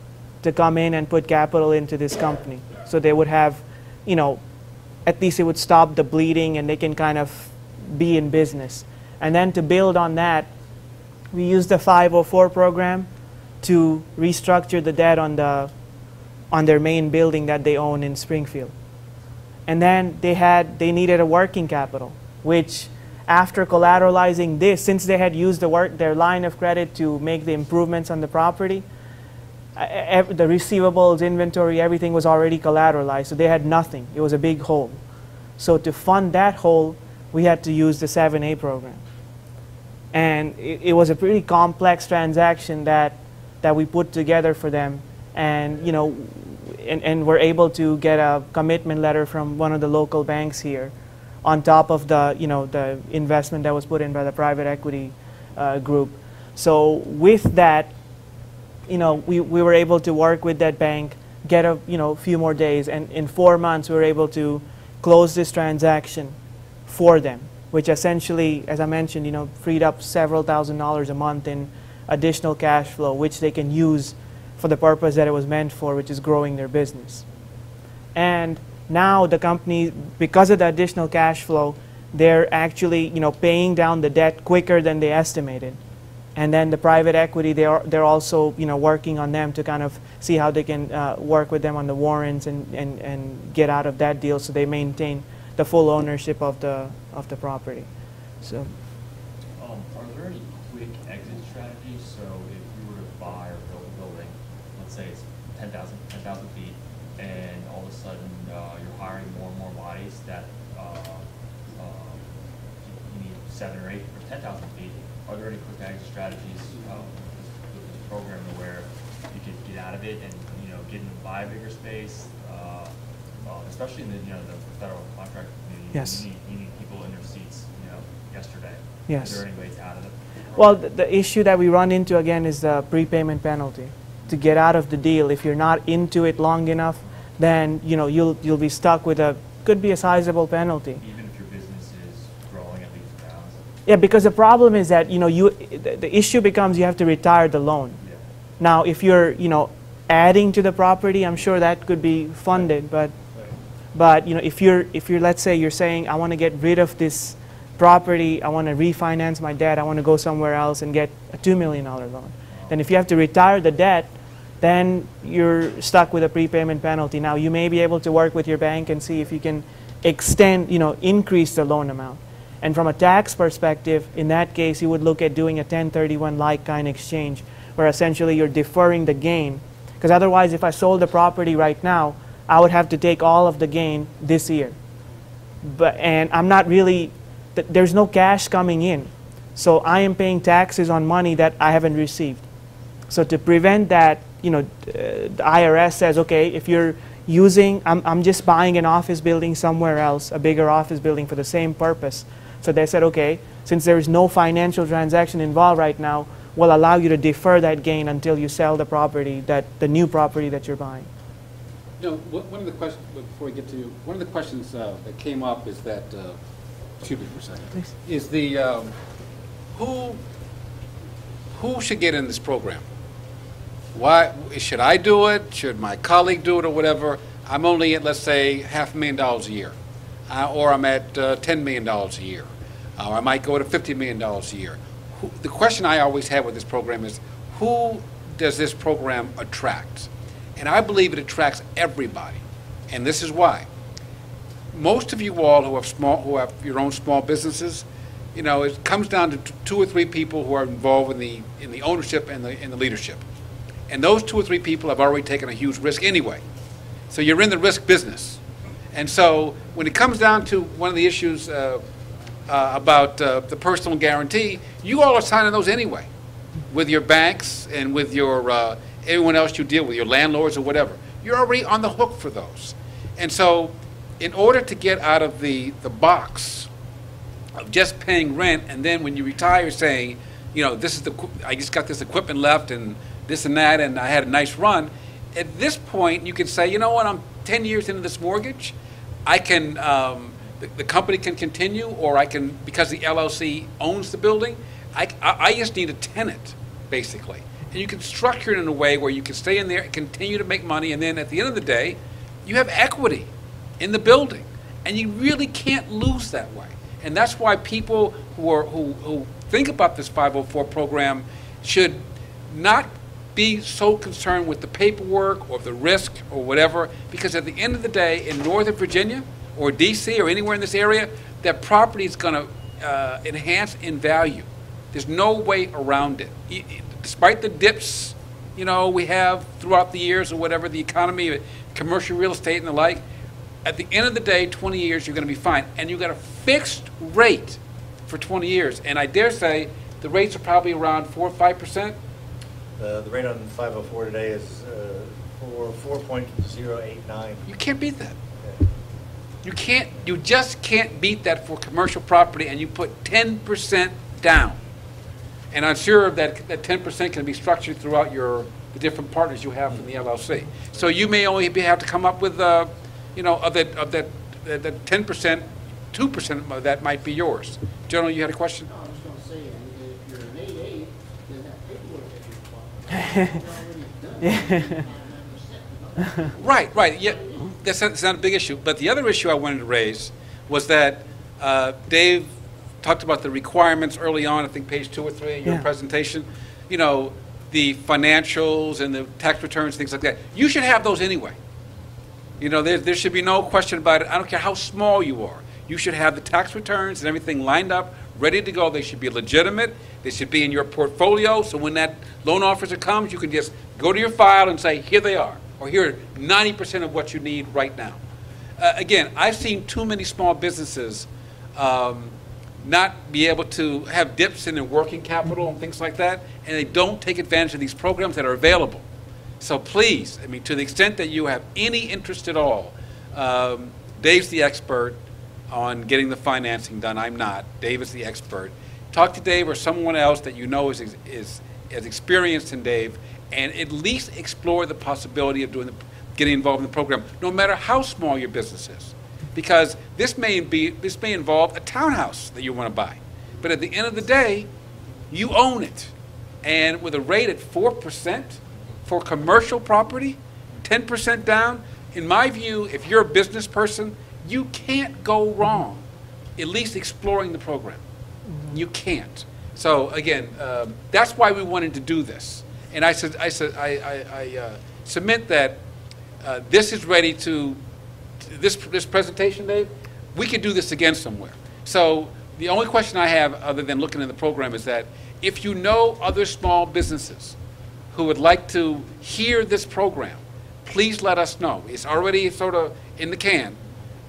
to come in and put capital into this company. So they would have, at least it would stop the bleeding and they can kind of be in business. And then to build on that, we used the 504 program to restructure the debt on their main building that they own in Springfield. And then they needed a working capital, which after collateralizing this, since they had used their line of credit to make the improvements on the property, the receivables, inventory, everything was already collateralized, so they had nothing. It was a big hole. So to fund that hole, we had to use the 7A program. And it was a pretty complex transaction that we put together for them, and and we're able to get a commitment letter from one of the local banks here, on top of the the investment that was put in by the private equity group. So with that, we were able to work with that bank, get a few more days, and in 4 months we were able to close this transaction for them, which essentially, as I mentioned, freed up several $1,000s a month in additional cash flow, which they can use for the purpose that it was meant for, which is growing their business. And now the company, because of the additional cash flow, they're actually paying down the debt quicker than they estimated. And then the private equity, they're also working on them to kind of see how they can work with them on the warrants and get out of that deal, so they maintain the full ownership of the property. So. Are there any quick exit strategies? So if you were to buy or build a building, let's say it's 10,000 feet, and all of a sudden you're hiring more and more bodies that you need 7 or 8 or 10,000 feet. Are there any quick exit strategies with this program where you could get out of it and get in buy a bigger space, especially in the the federal contract community? Yes. You need people in their seats yesterday. Yes. Is there any ways out of it? Well, the issue that we run into again is the prepayment penalty. To get out of the deal, if you're not into it long enough, then you'll be stuck with could be a sizable penalty. Even if your business is growing at leaps and bounds. Yeah, because the problem is that the issue becomes you have to retire the loan. Yeah. Now, if you're adding to the property, I'm sure that could be funded, but if you're let's say you're saying I want to get rid of this property, I want to refinance my debt, I want to go somewhere else and get a $2 million loan. Then if you have to retire the debt, then you're stuck with a prepayment penalty. Now, you may be able to work with your bank and see if you can extend, increase the loan amount. And from a tax perspective, in that case, you would look at doing a 1031 like-kind exchange, where essentially you're deferring the gain. Because otherwise, if I sold the property right now, I would have to take all of the gain this year. And I'm not really, there's no cash coming in. So I am paying taxes on money that I haven't received. So to prevent that, the IRS says, okay, if you're using, I'm just buying an office building somewhere else, a bigger office building for the same purpose. So they said, okay, since there is no financial transaction involved right now, we'll allow you to defer that gain until you sell the property, the new property that you're buying. One of the questions, before we get to you, one of the questions that came up is that, excuse me for a second, Please. is the, who should get in this program? Why, should I do it? Should my colleague do it or whatever? I'm only at, let's say, $500,000 a year. Or I'm at $10 million a year. Or I might go to $50 million a year. The question I always have with this program is, who does this program attract? And I believe it attracts everybody. And this is why. Most of you all who have your own small businesses, it comes down to 2 or 3 people who are involved in the ownership and the leadership. And those 2 or 3 people have already taken a huge risk anyway. So you're in the risk business. And so when it comes down to one of the issues about the personal guarantee, you all are signing those anyway, with your banks and with your everyone else you deal with, your landlords or whatever. You're already on the hook for those. And so in order to get out of the box of just paying rent, and then when you retire saying, this is I just got this equipment left and this and that, and I had a nice run, at this point you can say, you know what, I'm 10 years into this mortgage, I can, the company can continue, or I can, because the LLC owns the building, I just need a tenant, basically. And you can structure it in a way where you can stay in there and continue to make money, and then at the end of the day, you have equity in the building. And you really can't lose that way. And that's why people who think about this 504 program should not be so concerned with the paperwork or the risk or whatever, because at the end of the day, in Northern Virginia or DC or anywhere in this area, that property is going to enhance in value. There's no way around it. Despite the dips, we have throughout the years or whatever, the economy, commercial real estate and the like, at the end of the day, 20 years, you're going to be fine. And you've got a fixed rate for 20 years. And I dare say the rates are probably around 4 or 5%. The rate on 504 today is 4.089. You can't beat that. Yeah. You just can't beat that for commercial property, and you put 10% down. And I'm sure that 10% can be structured throughout the different partners you have from the LLC. So you may only have to come up with, of that 10%, 2% of that might be yours. General, you had a question? No, I was going to say, if you're an 8A, then that paperwork that you're required. Right. Yeah, that's not a big issue. But the other issue I wanted to raise was that Dave talked about the requirements early on, I think page 2 or 3 of your presentation. The financials and the tax returns, things like that. You should have those anyway. There should be no question about it. I don't care how small you are. You should have the tax returns and everything lined up, ready to go. They should be legitimate. They should be in your portfolio. So when that loan officer comes, you can just go to your file and say, here they are. Or here are 90% of what you need right now. Again, I've seen too many small businesses not be able to have dips in their working capital and things like that, and they don't take advantage of these programs that are available. So please, to the extent that you have any interest at all, Dave's the expert on getting the financing done. I'm not. Dave is the expert. Talk to Dave or someone else that you know is experienced in Dave, and at least explore the possibility of getting involved in the program, no matter how small your business is. Because this may involve a townhouse that you want to buy. But at the end of the day, you own it. And with a rate at 4% for commercial property, 10% down, in my view, if you're a business person, you can't go wrong, at least exploring the program. You can't. So again, that's why we wanted to do this. And I submit that this is ready to, this presentation, Dave, we could do this again somewhere. So the only question I have, other than looking at the program, is that if you know other small businesses who would like to hear this program, please let us know. It's already sort of in the can,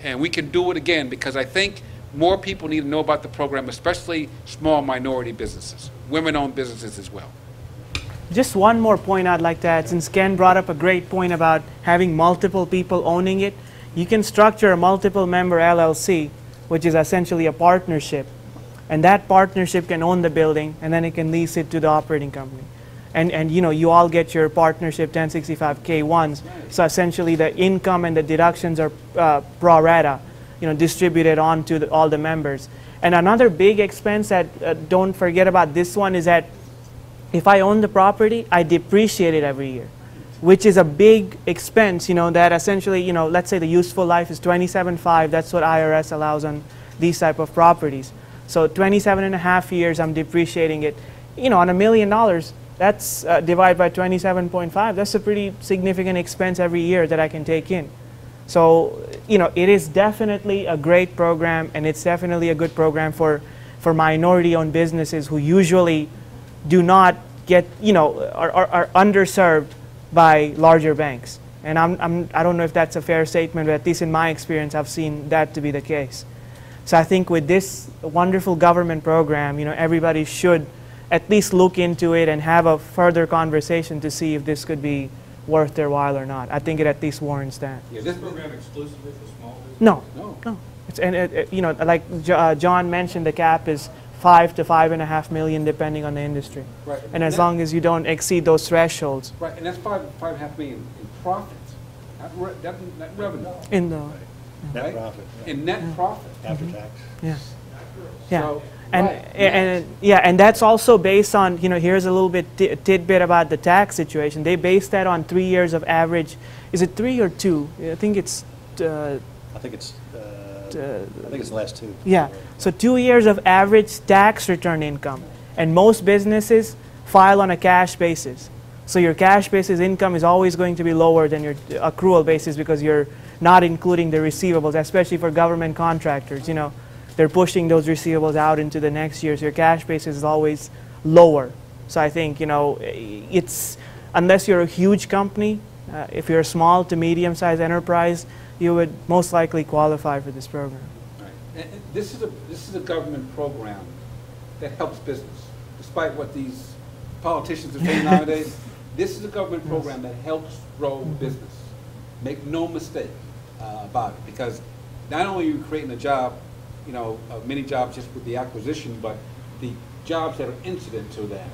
and we can do it again, because I think more people need to know about the program, especially small minority businesses, women-owned businesses as well. Just one more point I'd like to add, since Ken brought up a great point about having multiple people owning it. You can structure a multiple member LLC, which is essentially a partnership, and that partnership can own the building, and then it can lease it to the operating company. And you know, you all get your partnership 1065K1s, so essentially the income and the deductions are pro rata, you know, distributed onto all the members. And another big expense that don't forget about this one is that if I own the property, I depreciate it every year, which is a big expense, you know, that essentially, you know, let's say the useful life is 27.5, that's what IRS allows on these type of properties. So 27.5 years I'm depreciating it. You know, on $1 million, that's divided by 27.5, that's a pretty significant expense every year that I can take in. So, you know, it is definitely a great program, and it's definitely a good program for minority-owned businesses who usually do not get, you know, are underserved by larger banks. And I don't know if that's a fair statement, but at least in my experience, I've seen that to be the case. So I think with this wonderful government program, you know, everybody should at least look into it and have a further conversation to see if this could be worth their while or not. I think it at least warrants that. Yeah, Is this program exclusively for small business? No, No. no. It's, and you know, like John mentioned, the cap is $5 to $5.5 million depending on the industry. Right. And as long as you don't exceed those thresholds Right, and that's $5.5 million in profits, not revenue. in the, Net right? profit, yeah. In net profit. After tax. yeah. Yeah. So, And, right, and yeah, and that's also based on, you know, here's a little bit tidbit about the tax situation. They base that on 3 years of average. Is it 3 or 2? I think it's, I think it's the last two. yeah. So 2 years of average tax return income. And most businesses file on a cash basis. So your cash basis income is always going to be lower than your accrual basis because you're not including the receivables, especially for government contractors, you know. They're pushing those receivables out into the next year, so your cash basis is always lower. So I think, you know, it's, unless you're a huge company, if you're a small to medium-sized enterprise, you would most likely qualify for this program. right. And this is a government program that helps business, despite what these politicians are saying nowadays. This is a government program that helps grow business. Make no mistake about it, because not only are you creating a job, you know, many jobs just with the acquisition, but the jobs that are incident to that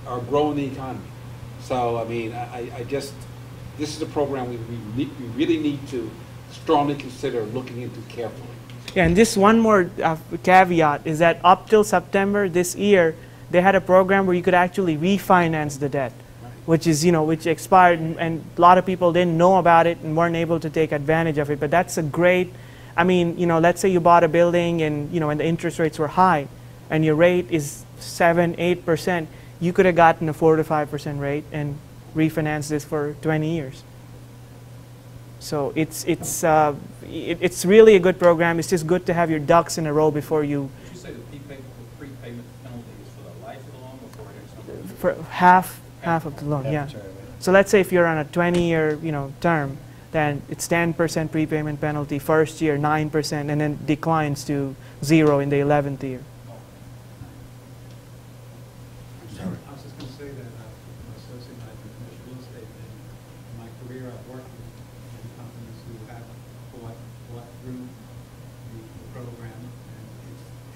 are growing the economy. So, I mean, I just, this is a program we really need to strongly consider looking into carefully. Yeah, and just one more caveat is that up till September this year, they had a program where you could actually refinance the debt, which is, you know, which expired, and a lot of people didn't know about it and weren't able to take advantage of it. But that's a great, I mean, you know, let's say you bought a building and, you know, and the interest rates were high and your rate is 7-8%, you could have gotten a 4 to 5% rate and refinanced this for 20 years. So it's really a good program. It's just good to have your ducks in a row before you. Did you say the prepayment penalty is for the life of the loan before it ends up? For half of the loan, Half yeah. the term, yeah. So let's say if you're on a 20-year, you know, term, then it's 10% prepayment penalty first year, 9%, and then declines to 0 in the 11th year. I was just going to say that I'm an associate manager in commercial real estate, and in my career I've worked with companies who have bought through the program, and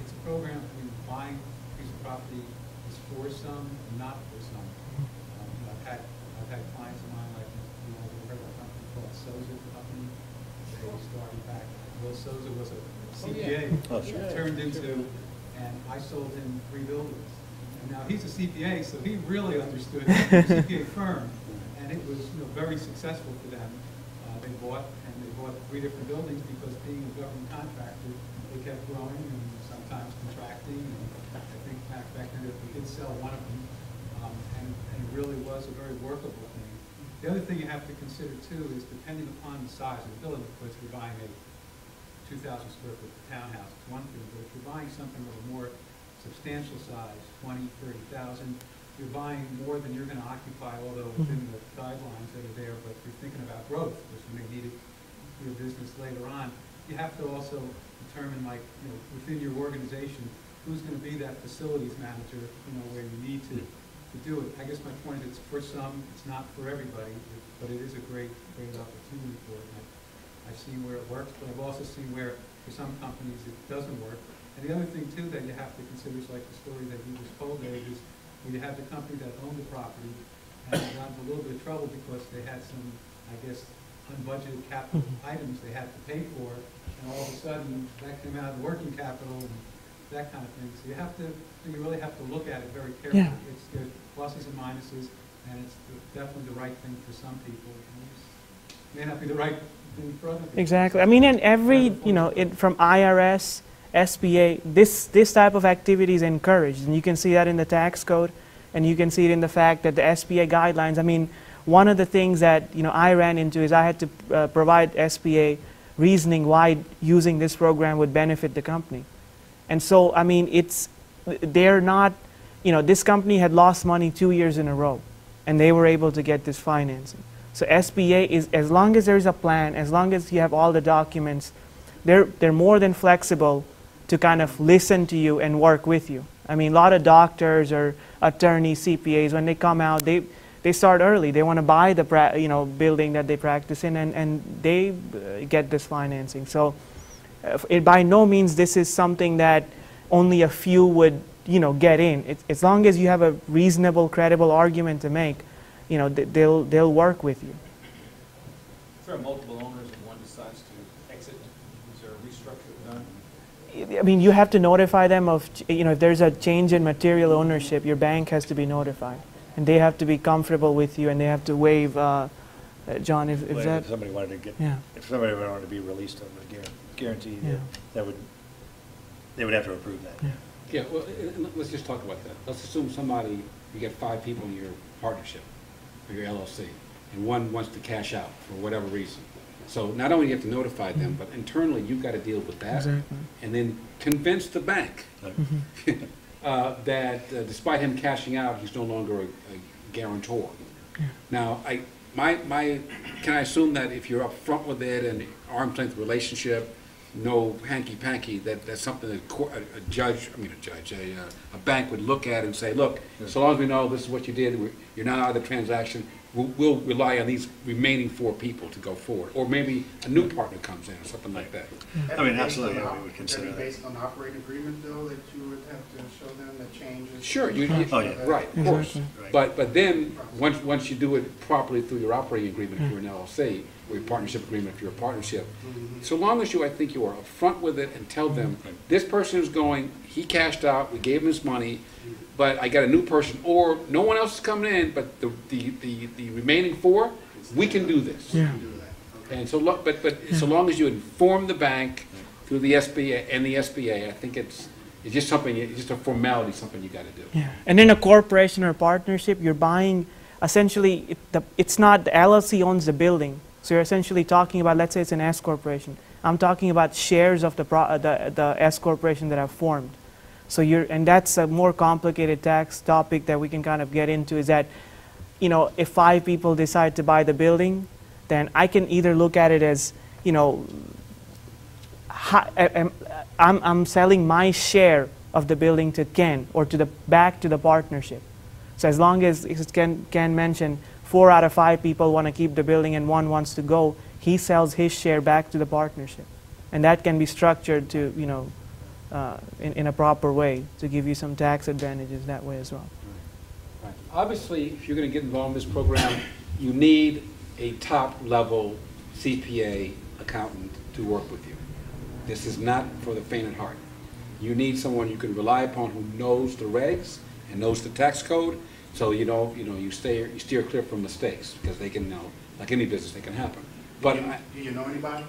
it's a program where buying a piece of property is for some and not for some. I've had clients of mine, like, you know, we heard of a company called Soza Company. They started back, Will Soza was a CPA. Oh, sure. Turned into, and I sold him 3 buildings. And now he's a CPA, so he really understood the CPA firm, and it was, you know, very successful for them. They bought 3 different buildings because being a government contractor, they kept growing and sometimes contracting. And I think, matter of fact, we did sell one of them, and it really was a very workable thing. The other thing you have to consider too is depending upon the size of the building, of course, if you're buying a 2,000 square foot townhouse, it's one thing, but if you're buying something of a more substantial size, 20, 30,000, you're buying more than you're going to occupy, although within the guidelines that are there, but you're thinking about growth, which you may need it for your business later on. You have to also determine, like, within your organization, who's going to be that facilities manager, where you need to do it. I guess my point is, for some, it's not for everybody, but it is a great opportunity for it. I've seen where it works, but I've also seen where, for some companies, it doesn't work. And the other thing, too, that you have to consider is like the story that you just told, Dave, is when you have the company that owned the property and got into a little bit of trouble because they had some, I guess, unbudgeted capital items they had to pay for, and all of a sudden, that came out of the working capital and that kind of thing. So you really have to look at it very carefully. Yeah. There's pluses and minuses, and it's definitely the right thing for some people. And it may not be the right thing for other people. Exactly. I mean, in every, from IRS, SBA, this type of activity is encouraged. And you can see that in the tax code, and you can see it in the fact that the SBA guidelines, I mean, one of the things that, I ran into is I had to provide SBA reasoning why using this program would benefit the company. And so, I mean, they're not, this company had lost money 2 years in a row, and they were able to get this financing. So SBA is, as long as there's a plan, as long as you have all the documents, they're more than flexible to kind of listen to you and work with you. I mean, a lot of doctors or attorneys, CPAs, when they come out, they start early. They want to buy the building that they practice in, and they get this financing. So by no means this is something that only a few would get in. As long as you have a reasonable, credible argument to make, they'll work with you. If there are multiple owners and one decides to exit, is there a restructure done? I mean, you have to notify them of, if there's a change in material ownership, your bank has to be notified. And they have to be comfortable with you, and they have to waive, John, if that... If somebody wanted to get, Yeah. if somebody wanted to be released on the guarantee, Yeah. they would have to approve that. Yeah. Yeah, well, let's just talk about that. Let's assume somebody, you get 5 people in your partnership, or your LLC, and one wants to cash out for whatever reason. So not only do you have to notify them, but internally, you've got to deal with that. Exactly. And then convince the bank that despite him cashing out, he's no longer a guarantor. Yeah. Now, can I assume that if you're up front with it and arm's length relationship, no hanky-panky, that's something that a bank would look at and say, look, so long as we know this is what you did, you're not out of the transaction, we'll rely on these remaining 4 people to go forward. Or maybe a new partner comes in or something like that. I mean, absolutely, yeah, we would consider Would that be that. based on the operating agreement, though, that you would have to show them the changes? Sure, Oh, yeah. right, of course. Exactly. Right. But then, once you do it properly through your operating agreement if you're an LLC, or your partnership agreement if you're a partnership, so long as I think you are upfront with it and tell them, this person is going, he cashed out, we gave him his money, but I got a new person, or no one else is coming in, but the remaining 4, we can do this. Yeah. And so, so long as you inform the bank through the SBA and the SBA, I think it's just something, it's just a formality, something you got to do. Yeah. And in a corporation or partnership, you're buying, essentially, it's not the LLC owns the building. So you're essentially talking about, let's say it's an S corporation. I'm talking about shares of the S corporation that have formed. So and that's a more complicated tax topic that we can kind of get into, is that, if 5 people decide to buy the building, then I can either look at it as, I'm selling my share of the building to Ken, or back to the partnership. So as long as Ken mentioned, 4 out of 5 people want to keep the building and 1 wants to go, he sells his share back to the partnership. And that can be structured to, in a proper way to give you some tax advantages that way as well. Right. Obviously, if you're going to get involved in this program, you need a top-level CPA accountant to work with you. This is not for the faint at heart. You need someone you can rely upon who knows the regs and knows the tax code, so you steer clear from mistakes, because they can, like any business, they can happen. But do you know anybody?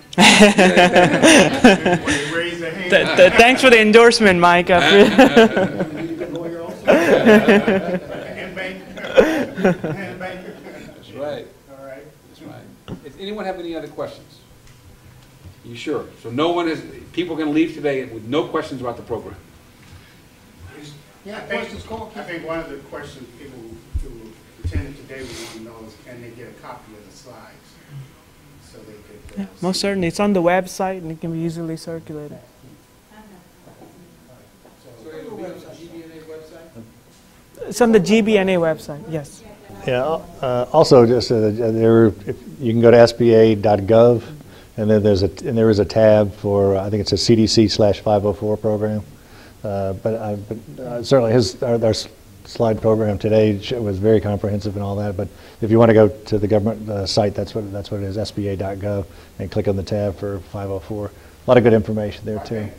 Raise their hand. Thanks for the endorsement, Mike. And bank. That's right. All right. That's right. Does anyone have any other questions? You sure? So no one is, people are going to leave today with no questions about the program? Yeah, I think- questions, call. I think one of the questions people who attended today would want to know is, can they get a copy of the slides? So they could. Yeah, most certainly. It's on the website and it can be easily circulated. So it'll be on the GBNA website? It's on the GBNA website, yes. Yeah, also just, you can go to SBA.gov, and then there is a tab for, I think it's a CDC/504 program. But certainly our slide program today was very comprehensive and all that. But if you want to go to the government site, that's what it is, SBA.gov, and click on the tab for 504. A lot of good information there too.